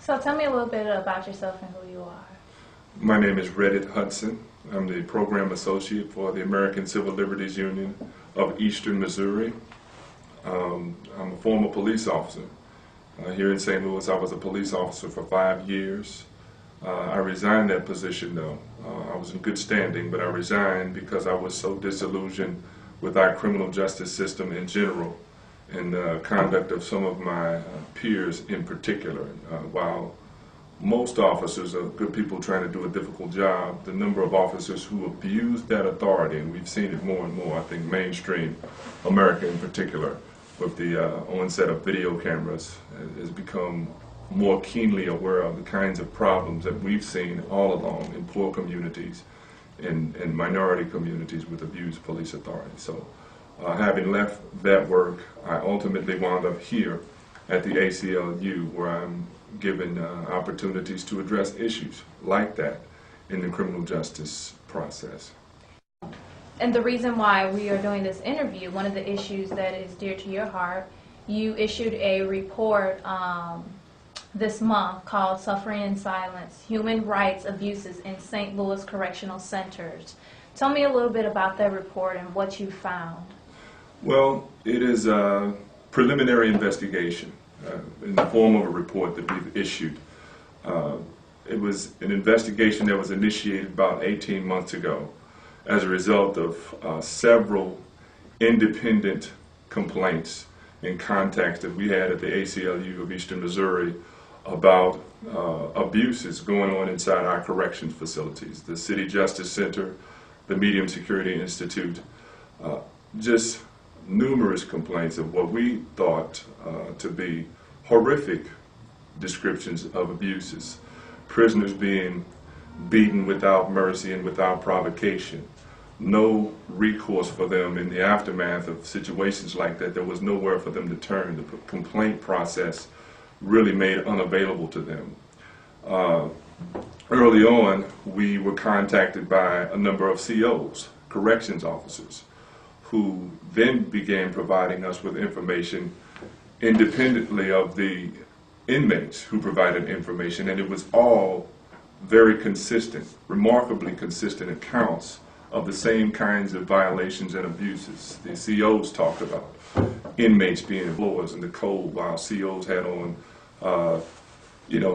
So tell me a little bit about yourself and who you are. My name is Reddit Hudson. I'm the Program Associate for the American Civil Liberties Union of Eastern Missouri. I'm a former police officer. Here in St. Louis, I was a police officer for 5 years. I resigned that position though. I was in good standing, but I resigned because I was so disillusioned with our criminal justice system in general and the conduct of some of my peers in particular. While most officers are good people trying to do a difficult job, the number of officers who abuse that authority, and we've seen it more and more, I think mainstream America in particular, with the onset of video cameras, has become more keenly aware of the kinds of problems that we've seen all along in poor communities and minority communities with abused police authority. So having left that work, I ultimately wound up here at the ACLU, where I'm given opportunities to address issues like that in the criminal justice process. And the reason why we are doing this interview, one of the issues that is dear to your heart, you issued a report this month called Suffering in Silence, Human Rights Abuses in St. Louis Correctional Centers. Tell me a little bit about that report and what you found. Well, it is a preliminary investigation in the form of a report that we've issued. It was an investigation that was initiated about 18 months ago as a result of several independent complaints and contacts that we had at the ACLU of Eastern Missouri about abuses going on inside our corrections facilities, the City Justice Center, the Medium Security Institute, just numerous complaints of what we thought to be horrific descriptions of abuses. Prisoners being beaten without mercy and without provocation. No recourse for them in the aftermath of situations like that. There was nowhere for them to turn. The complaint process really made unavailable to them. Early on, we were contacted by a number of COs, corrections officers, who then began providing us with information independently of the inmates who provided information, and it was all very consistent, remarkably consistent accounts of the same kinds of violations and abuses. The COs talked about inmates being floors in the cold while COs had on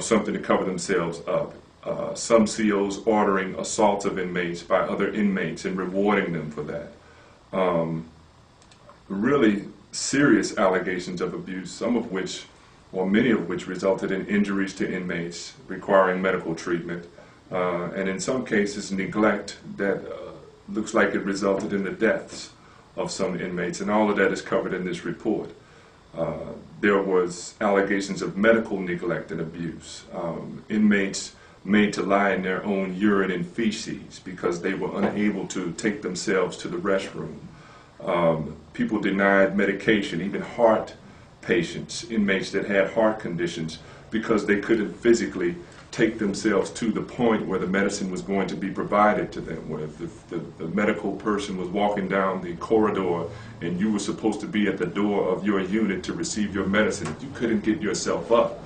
something to cover themselves up. Some COs ordering assaults of inmates by other inmates and rewarding them for that. Really serious allegations of abuse, some of which, or many of which, resulted in injuries to inmates requiring medical treatment, and in some cases neglect that looks like it resulted in the deaths of some inmates, and all of that is covered in this report. There was allegations of medical neglect and abuse. Inmates made to lie in their own urine and feces because they were unable to take themselves to the restroom. People denied medication, even heart patients, inmates that had heart conditions, because they couldn't physically take themselves to the point where the medicine was going to be provided to them, where the medical person was walking down the corridor and you were supposed to be at the door of your unit to receive your medicine. If you couldn't get yourself up,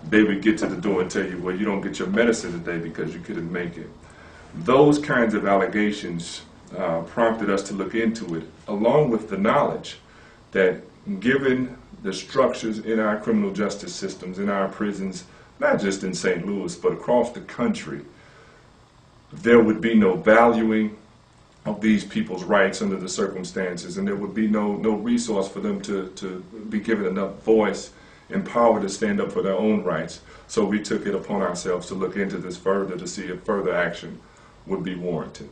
they would get to the door and tell you, well, you don't get your medicine today because you couldn't make it. Those kinds of allegations prompted us to look into it, along with the knowledge that given the structures in our criminal justice systems, in our prisons, not just in St. Louis, but across the country, there would be no valuing of these people's rights under the circumstances, and there would be no resource for them to be given enough voice and power to stand up for their own rights. So we took it upon ourselves to look into this further to see if further action would be warranted.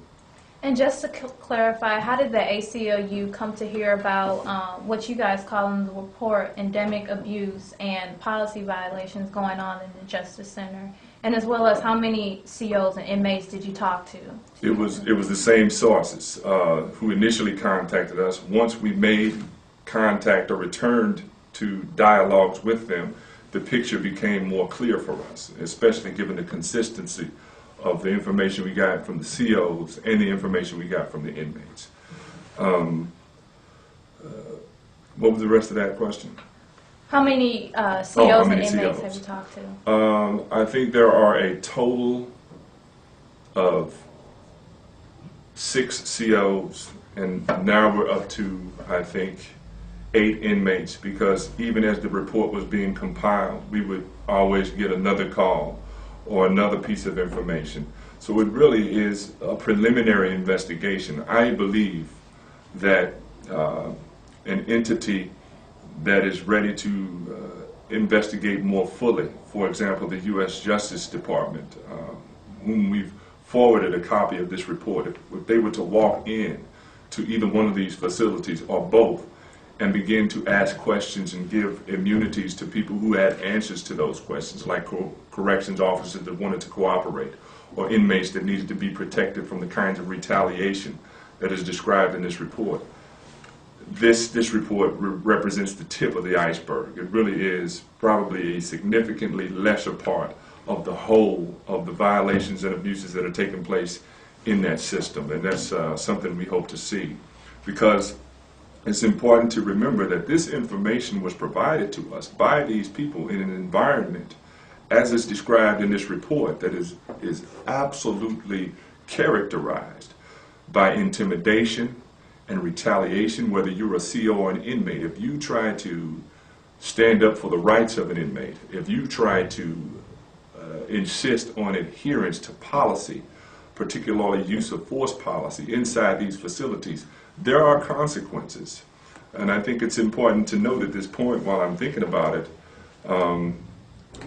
And just to clarify, how did the ACLU come to hear about what you guys call in the report endemic abuse and policy violations going on in the Justice Center? And as well as how many COs and inmates did you talk to? It was the same sources who initially contacted us. Once we made contact or returned to dialogues with them, the picture became more clear for us, especially given the consistency of the information we got from the COs and the information we got from the inmates. What was the rest of that question? How many how COs and many inmates COs? have you talked to? I think there are a total of 6 COs, and now we're up to, I think, 8 inmates, because even as the report was being compiled, we would always get another call or another piece of information. So it really is a preliminary investigation. I believe that an entity that is ready to investigate more fully, for example, the U.S. Justice Department, whom we've forwarded a copy of this report, if they were to walk in to either one of these facilities or both and begin to ask questions and give immunities to people who had answers to those questions, like corrections officers that wanted to cooperate, or inmates that needed to be protected from the kinds of retaliation that is described in this report. This report represents the tip of the iceberg. It really is probably a significantly lesser part of the whole of the violations and abuses that are taking place in that system, and that's something we hope to see, because it's important to remember that this information was provided to us by these people in an environment, as is described in this report, that is absolutely characterized by intimidation and retaliation. Whether you're a CO or an inmate, if you try to stand up for the rights of an inmate, if you try to insist on adherence to policy, particularly use of force policy inside these facilities, there are consequences. And I think it's important to note at this point, while I'm thinking about it,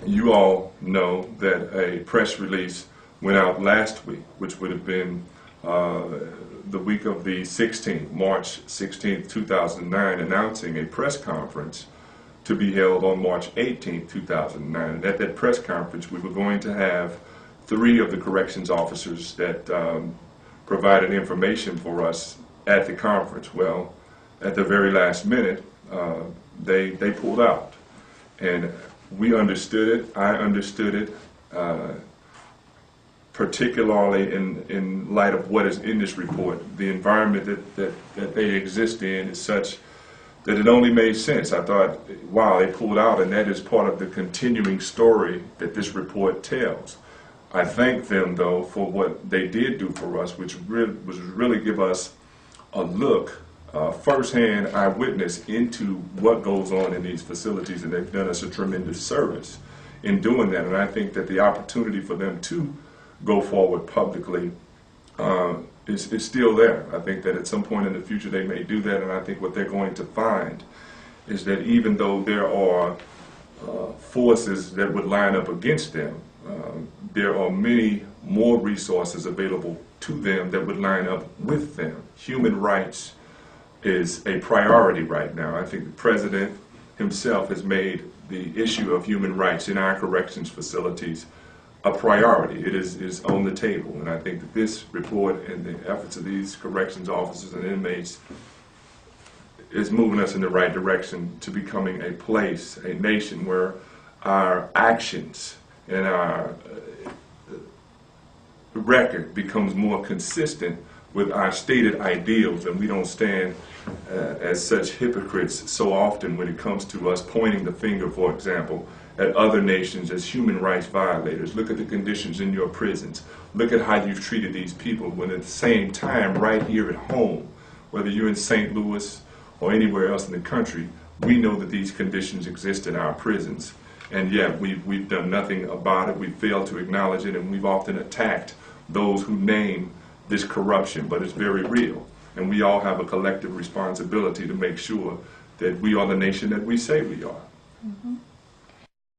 you all know that a press release went out last week, which would have been the week of the 16th, March 16th, 2009, announcing a press conference to be held on March 18th, 2009. And at that press conference, we were going to have 3 of the corrections officers that provided information for us at the conference. Well, at the very last minute, they pulled out. And we understood it, I understood it, particularly in light of what is in this report. The environment that they exist in is such that it only made sense. I thought, wow, they pulled out, and that is part of the continuing story that this report tells. I thank them, though, for what they did do for us, which was really give us a look, firsthand eyewitness into what goes on in these facilities, and they've done us a tremendous service in doing that. And I think that the opportunity for them to go forward publicly is still there. I think that at some point in the future they may do that, and I think what they're going to find is that even though there are forces that would line up against them, there are many more resources available to them that would line up with them. Human rights is a priority right now. I think the President himself has made the issue of human rights in our corrections facilities a priority. It is on the table, and I think that this report and the efforts of these corrections officers and inmates is moving us in the right direction to becoming a place, a nation, where our actions and our record becomes more consistent with our stated ideals, and we don't stand as such hypocrites so often when it comes to us pointing the finger, for example, at other nations as human rights violators. Look at the conditions in your prisons. Look at how you've treated these people, when at the same time, right here at home, whether you're in St. Louis or anywhere else in the country, we know that these conditions exist in our prisons. And yet we've done nothing about it. We've failed to acknowledge it, and we've often attacked those who name this corruption, but it's very real. And we all have a collective responsibility to make sure that we are the nation that we say we are. Mm-hmm.